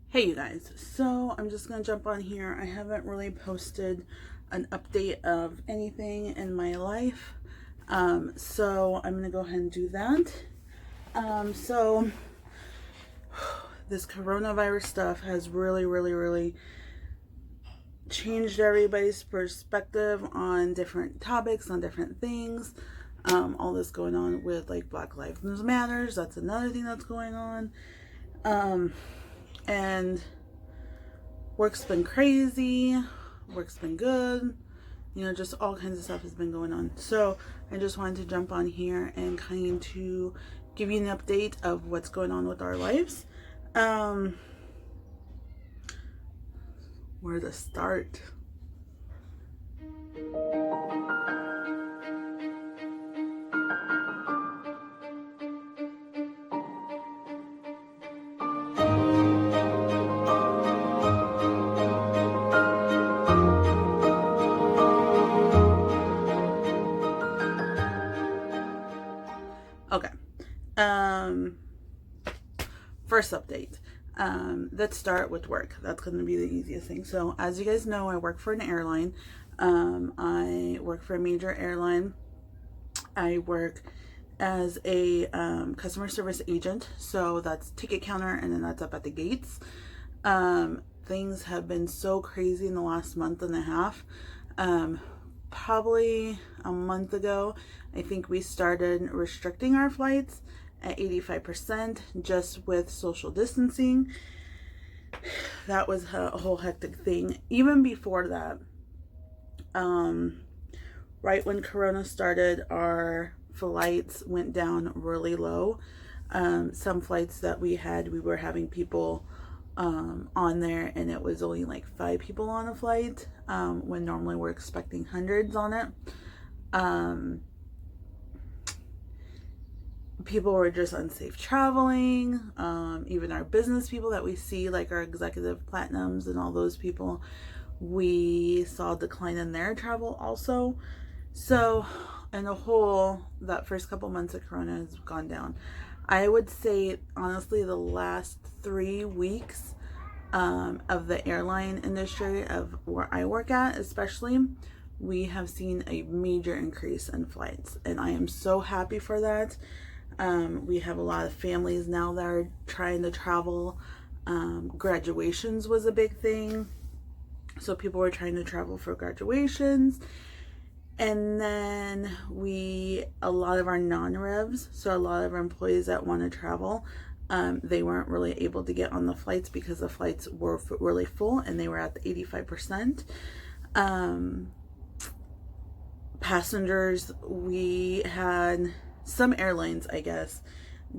Hey you guys, so I'm just gonna jump on here. I haven't really posted an update of anything in my life, so I'm gonna go ahead and do that. So this coronavirus stuff has really changed everybody's perspective on different topics, on different things. All this going on with like Black Lives Matters, that's another thing that's going on. And work's been crazy, work's been good, just all kinds of stuff has been going on. So I just wanted to jump on here and kind of give you an update of what's going on with our lives. Where to start? Okay. First update. Let's start with work. That's going to be the easiest thing. So as you guys know, I work for an airline. I work for a major airline. I work as a customer service agent. So that's ticket counter, and then that's up at the gates. Things have been so crazy in the last month and a half. Probably a month ago, I think we started restricting our flights at 85% just with social distancing. That was a whole hectic thing. Even before that, right when Corona started, our flights went down really low. Some flights that we were having people on there, and it was only like 5 people on a flight, when normally we're expecting hundreds on it. People were just unsafe traveling. Even our business people that we see, like our executive platinums and all those people, we saw a decline in their travel also. So in a whole, that first couple months of Corona has gone down. I would say honestly the last 3 weeks of the airline industry of where I work at especially, we have seen a major increase in flights, and I am so happy for that. We have a lot of families now that are trying to travel. Graduations was a big thing, so people were trying to travel for graduations. And then a lot of our non-revs, so a lot of our employees that want to travel, they weren't really able to get on the flights because the flights were really full and they were at the 85%. Passengers, we had some airlines, I guess,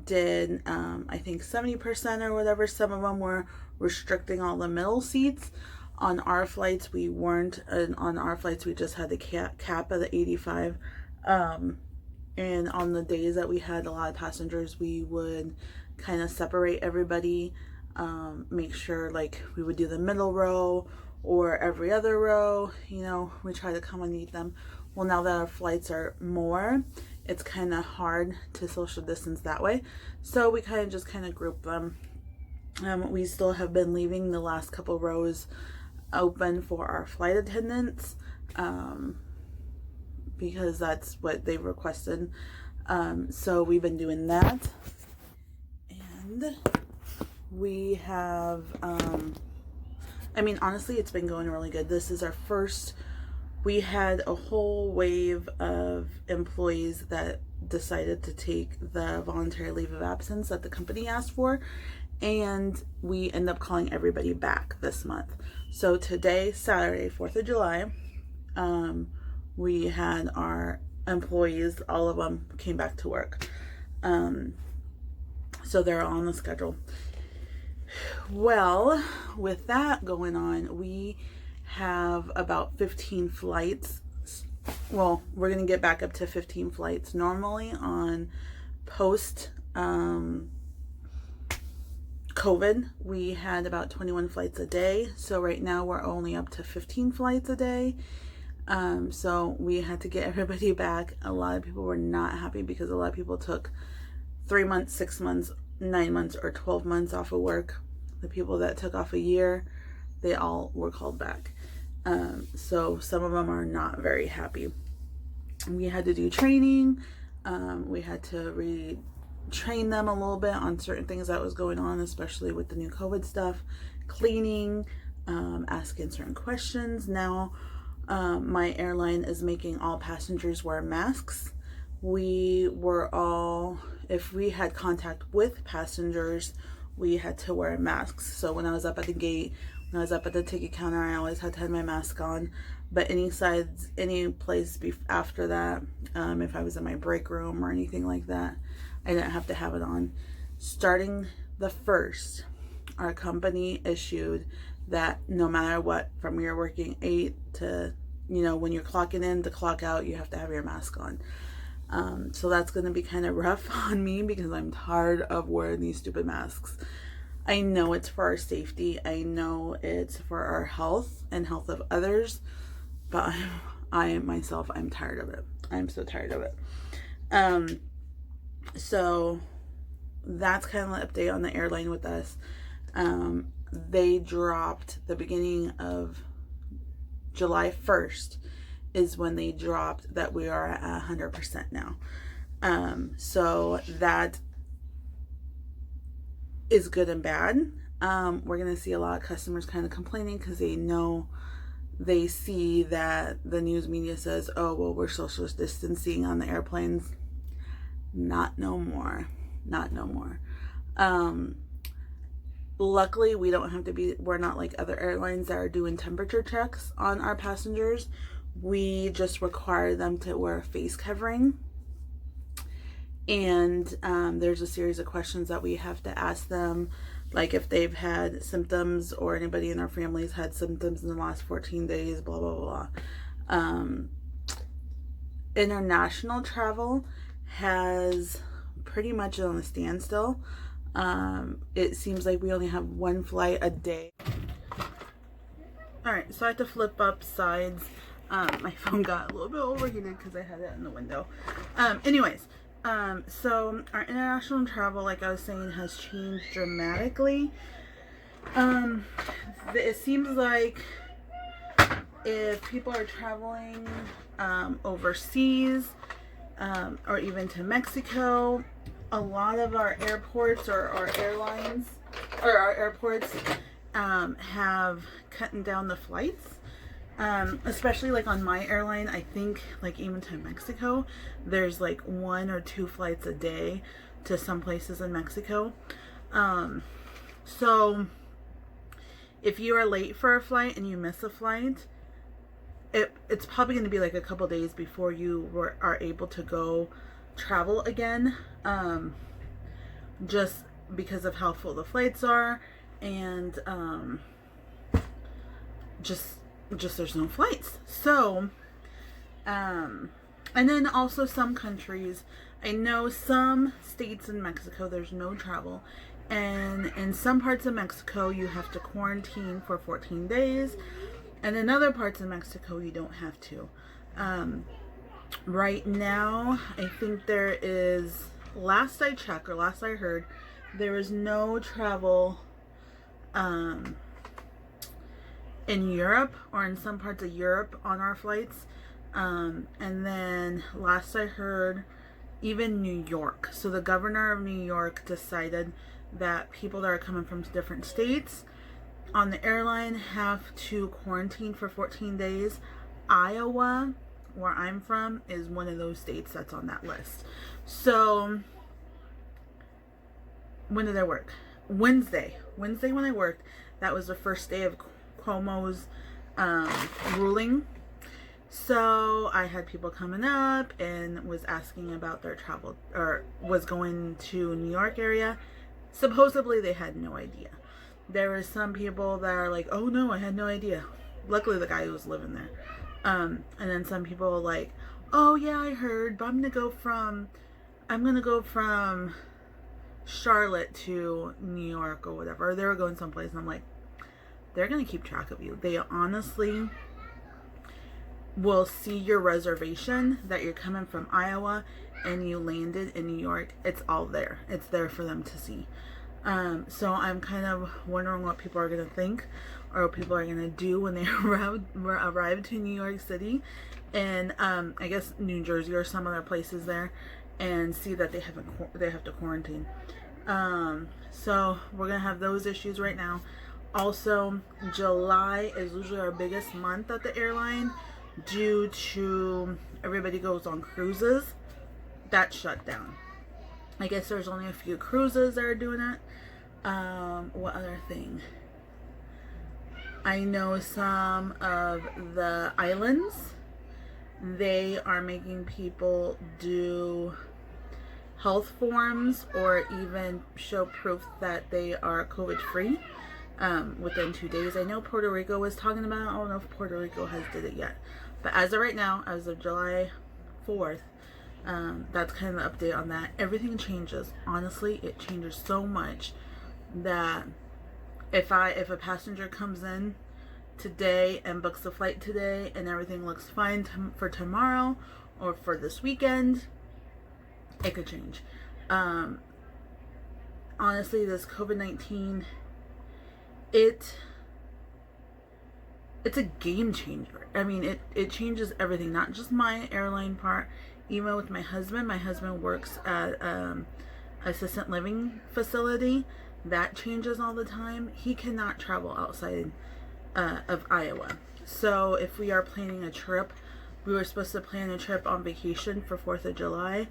did, I think 70% or whatever. Some of them were restricting all the middle seats. On our flights, we weren't. On our flights, we just had the cap of the 85. And on the days that we had a lot of passengers, we would kind of separate everybody, make sure like we would do the middle row or every other row. We try to accommodate them. Well, now that our flights are more, it's kind of hard to social distance that way. So we kind of group them. We still have been leaving the last couple rows open for our flight attendants, because that's what they requested. So we've been doing that, and we have, honestly, it's been going really good. This is our first. We had a whole wave of employees that decided to take the voluntary leave of absence that the company asked for, and we end up calling everybody back this month. So today, Saturday, 4th of July, we had our employees, all of them came back to work. So they're all on the schedule. Well, with that going on, we have about 15 flights. Well, we're going to get back up to 15 flights. Normally on post COVID, we had about 21 flights a day. So right now we're only up to 15 flights a day. So we had to get everybody back. A lot of people were not happy because a lot of people took 3 months, 6 months, 9 months, or 12 months off of work. The people that took off a year, they all were called back. So some of them are not very happy. We had to do training. We had to retrain them a little bit on certain things that was going on, especially with the new COVID stuff, cleaning, asking certain questions. Now, my airline is making all passengers wear masks. We were all, if we had contact with passengers, we had to wear masks. So when I was up at the gate, when I was up at the ticket counter, I always had to have my mask on. But any place after that, if I was in my break room or anything like that, I didn't have to have it on. Starting the 1st, our company issued that no matter what, from when you're working 8 to, when you're clocking in to clock out, you have to have your mask on. So that's going to be kind of rough on me because I'm tired of wearing these stupid masks. I know it's for our safety. I know it's for our health and health of others, but I myself, I'm tired of it. I'm so tired of it. So that's kind of an update on the airline with us. They dropped the beginning of July 1st is when they dropped that we are at 100% now. So that is good and bad. We're going to see a lot of customers kind of complaining because they see that the news media says, oh, well, we're social distancing on the airplanes. Not no more. Luckily, we're not like other airlines that are doing temperature checks on our passengers. We just require them to wear a face covering. And there's a series of questions that we have to ask them, like if they've had symptoms or anybody in their families had symptoms in the last 14 days, blah, blah, blah. International travel has pretty much on a standstill. It seems like we only have one flight a day. All right, so I had to flip up sides. My phone got a little bit overheated because I had it in the window. So our international travel, like I was saying, has changed dramatically. It seems like if people are traveling overseas or even to Mexico, a lot of our airports or our airlines or our airports have cut down the flights. Especially like on my airline, I think like even to Mexico, there's like 1 or 2 flights a day to some places in Mexico. So if you are late for a flight and you miss a flight, it's probably going to be like a couple days before you are able to go travel again. Just because of how full the flights are, and just there's no flights. So and then also some countries, I know some states in Mexico there's no travel, and in some parts of Mexico you have to quarantine for 14 days, and in other parts of Mexico you don't have to. Right now I think there is, last I checked or last I heard, there is no travel in Europe or in some parts of Europe on our flights. And then last I heard, even New York. So the governor of New York decided that people that are coming from different states on the airline have to quarantine for 14 days. Iowa, where I'm from, is one of those states that's on that list. So when did I work? Wednesday when I worked, that was the first day of Cuomo's ruling. So I had people coming up and was asking about their travel, or was going to New York area. Supposedly they had no idea. There were some people that are like, oh no, I had no idea. Luckily the guy who was living there. And then some people like, oh yeah, I heard, but I'm gonna go from Charlotte to New York or whatever. Or they were going someplace, and I'm like, they're gonna keep track of you. They honestly will see your reservation that you're coming from Iowa and you landed in New York. It's all there. It's there for them to see. So I'm kind of wondering what people are going to think or what people are going to do when they arrive to New York City and I guess New Jersey or some other places there, and see that they have to quarantine. So we're going to have those issues right now. Also, July is usually our biggest month at the airline due to everybody goes on cruises. That's shut down. I guess there's only a few cruises that are doing it. What other thing? I know some of the islands, they are making people do health forms or even show proof that they are COVID free within 2 days. I know Puerto Rico was talking about it. I don't know if Puerto Rico has did it yet. But as of right now, as of July 4th, that's kind of the update on that. Everything changes. Honestly, it changes so much that if a passenger comes in today and books a flight today and everything looks fine for tomorrow or for this weekend, it could change. Honestly, this COVID-19, it's a game changer. I mean, it changes everything, not just my airline part. Even with my husband works at assistant living facility. That changes all the time. He cannot travel outside of Iowa. So if we are planning a trip, we were supposed to plan a trip on vacation for 4th of July.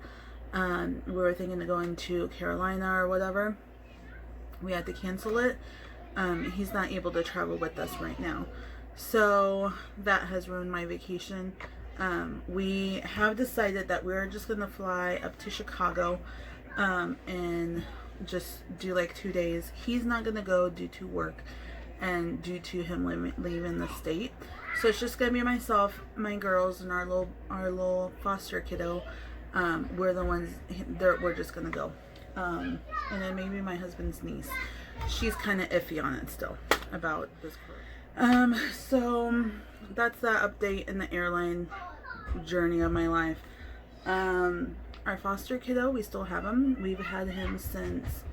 We were thinking of going to Carolina or whatever. We had to cancel it. He's not able to travel with us right now. So that has ruined my vacation. We have decided that we're just going to fly up to Chicago and just do like 2 days. He's not going to go due to work and due to him leaving the state. So it's just going to be myself, my girls, and our little foster kiddo. We're the ones, we're just going to go. And then maybe my husband's niece. She's kind of iffy on it still about this cruise. So that's that update in the airline journey of my life. Our foster kiddo, we still have him. We've had him since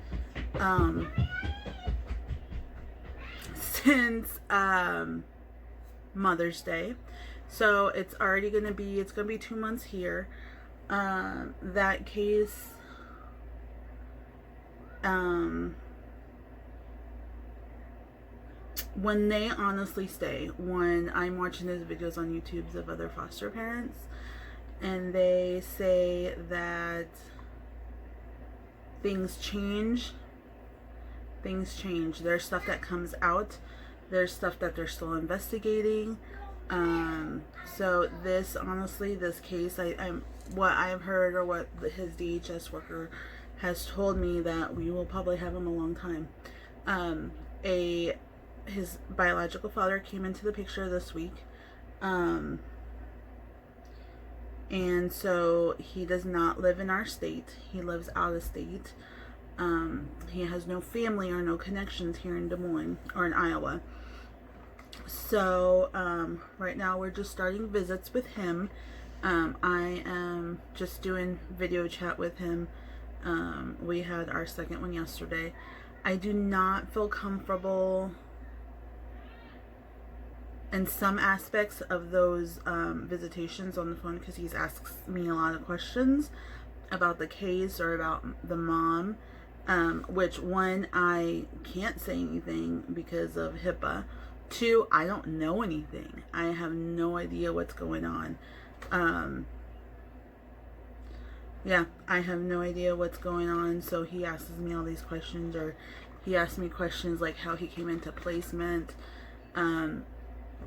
Mother's Day. So it's gonna be 2 months here. That case, when they honestly stay, when I'm watching those videos on YouTube of other foster parents, and they say that things change. There's stuff that comes out. There's stuff that they're still investigating. So this case, what I've heard or what his DHS worker has told me, that we will probably have him a long time. His biological father came into the picture this week. And so he does not live in our state. He lives out of state. He has no family or no connections here in Des Moines or in Iowa. So right now we're just starting visits with him. I am just doing video chat with him. We had our second one yesterday. I do not feel comfortable in some aspects of those visitations on the phone, because he asks me a lot of questions about the case or about the mom, which, one, I can't say anything because of HIPAA. Two, I don't know anything. I have no idea what's going on. Yeah, I have no idea what's going on. So he asks me all these questions, or he asked me questions like how he came into placement,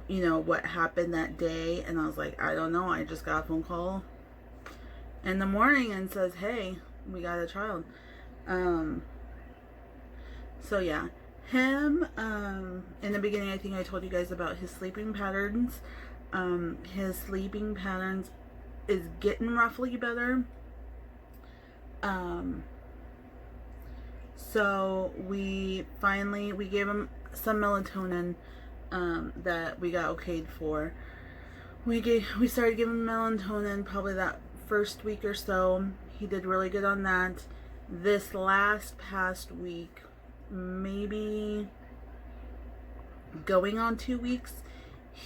you know, what happened that day. And I was like, I don't know. I just got a phone call in the morning and says, hey, we got a child. So yeah, him, in the beginning, I think I told you guys about his sleeping patterns. His sleeping patterns is getting roughly better. So we gave him some melatonin that we got okayed for. We started giving him melatonin probably that first week or so. He did really good on that. This past week, maybe going on 2 weeks,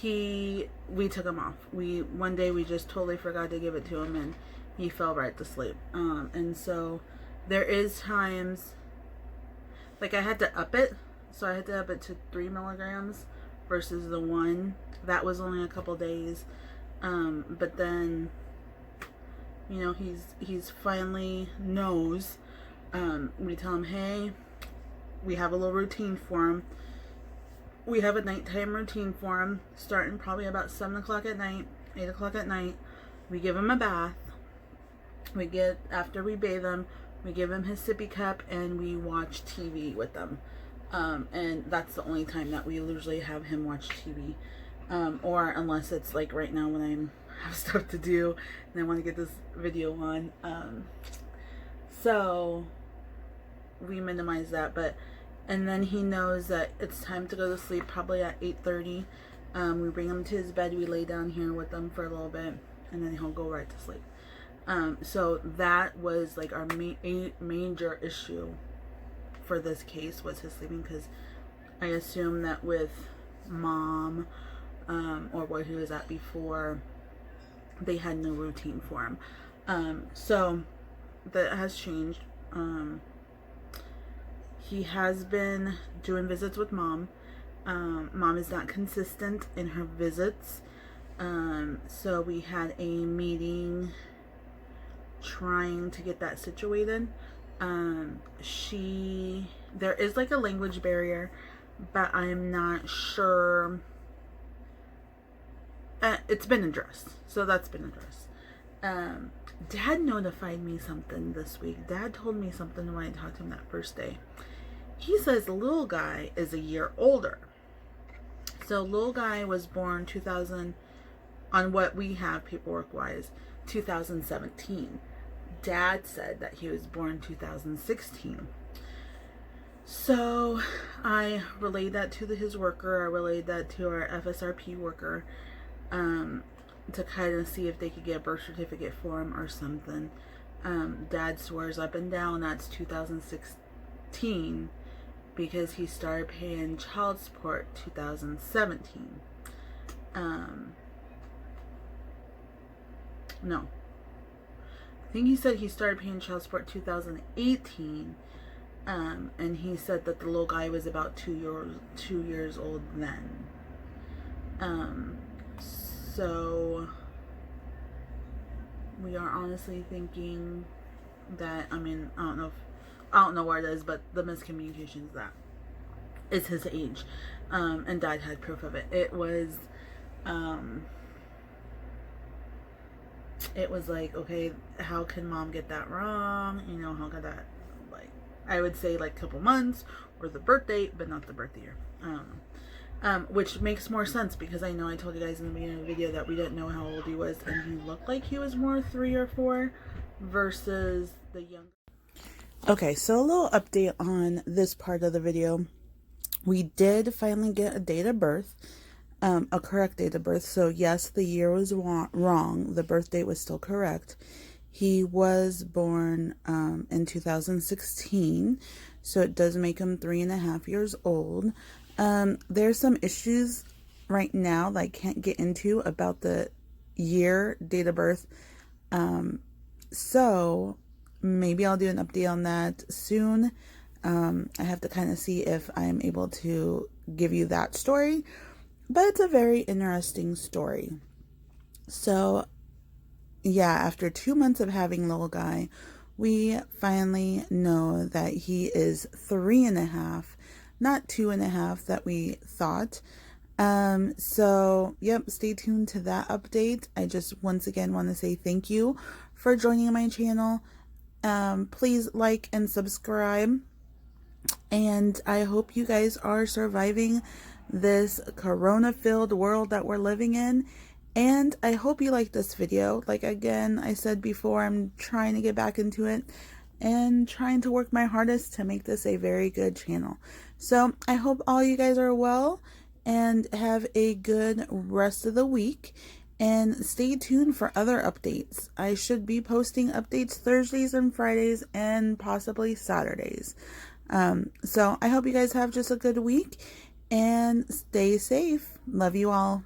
we took him off. One day we just totally forgot to give it to him, and he fell right to sleep. And so there is times, like I had to up it, so I had to up it to 3 milligrams versus the 1. That was only a couple days. But then, you know, he's finally knows. We tell him, hey, we have a little routine for him. We have a nighttime routine for him, starting probably about 7 o'clock at night, 8 o'clock at night. We give him a bath. After we bathe him, we give him his sippy cup, and we watch TV with them. And that's the only time that we usually have him watch TV. Or unless it's like right now when I have stuff to do and I want to get this video on. So we minimize that, and then he knows that it's time to go to sleep, probably at 8:30. We bring him to his bed, we lay down here with him for a little bit, and then he'll go right to sleep. So that was like our major issue for this case, was his sleeping, because I assume that with mom, or where he was at before, they had no routine for him. So that has changed. He has been doing visits with mom. Mom is not consistent in her visits. So we had a meeting trying to get that situated. There is like a language barrier, but I'm not sure. It's been addressed, so that's been addressed. Dad notified me something this week. Dad told me something when I talked to him that first day. He says the little guy is a year older. So little guy was born 2000, on what we have paperwork wise, 2017. Dad said that he was born 2016. So I relayed that to his worker. I relayed that to our FSRP worker, to kind of see if they could get a birth certificate for him or something. Dad swears up and down that's 2016 because he started paying child support 2017. No. I think he said he started paying child support 2018. And he said that the little guy was about 2 years old then. So we are honestly thinking that, I mean, I don't know where it is, but the miscommunication is that it's his age. And Dad had proof of it. It was like, okay, how can mom get that wrong? You know, how could that, like, I would say like a couple months or the birth date, but not the birth year. Which makes more sense because I know I told you guys in the beginning of the video that we didn't know how old he was, and he looked like he was more 3 or 4 versus the young. Okay, so a little update on this part of the video. We did finally get a date of birth, a correct date of birth. So yes, the year was wrong. The birth date was still correct. He was born in 2016, so it does make him 3.5 years old. There's some issues right now that I can't get into about the year, date of birth. So maybe I'll do an update on that soon. I have to kind of see if I'm able to give you that story, but it's a very interesting story. So yeah, after 2 months of having little guy, we finally know that he is 3.5, not 2.5 that we thought. So yep, stay tuned to that update. I just once again want to say thank you for joining my channel. Please like and subscribe, and I hope you guys are surviving this corona-filled world that we're living in. And I hope you like this video. Like, again, I said before, I'm trying to get back into it and trying to work my hardest to make this a very good channel. So I hope all you guys are well and have a good rest of the week, and stay tuned for other updates. I should be posting updates Thursdays and Fridays and possibly Saturdays. So I hope you guys have just a good week and stay safe. Love you all.